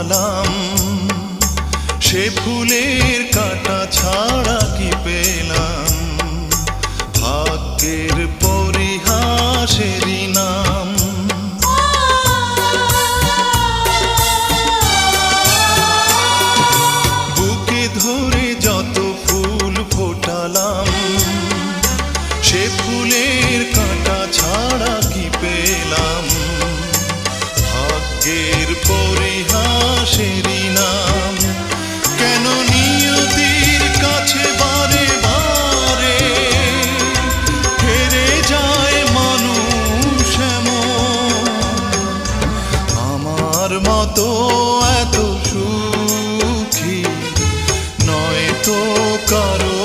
ফোটালাম, সে ফুলের কাঁটা ছাড়া কি পেলাম, ভাগ্যের পরিহাসেরই নাম। বুকে ধরে যত ফুল ফোটালাম, সে ফুলের কাঁটা ছাড়া কি পেলাম, ভাগ্যের পরিহাসেরই নাম। কেন নিয়তির কাছে বারে বারে হেরে যায় মানুষ এমন, আমার মতো এত সুখী নয় তো কারো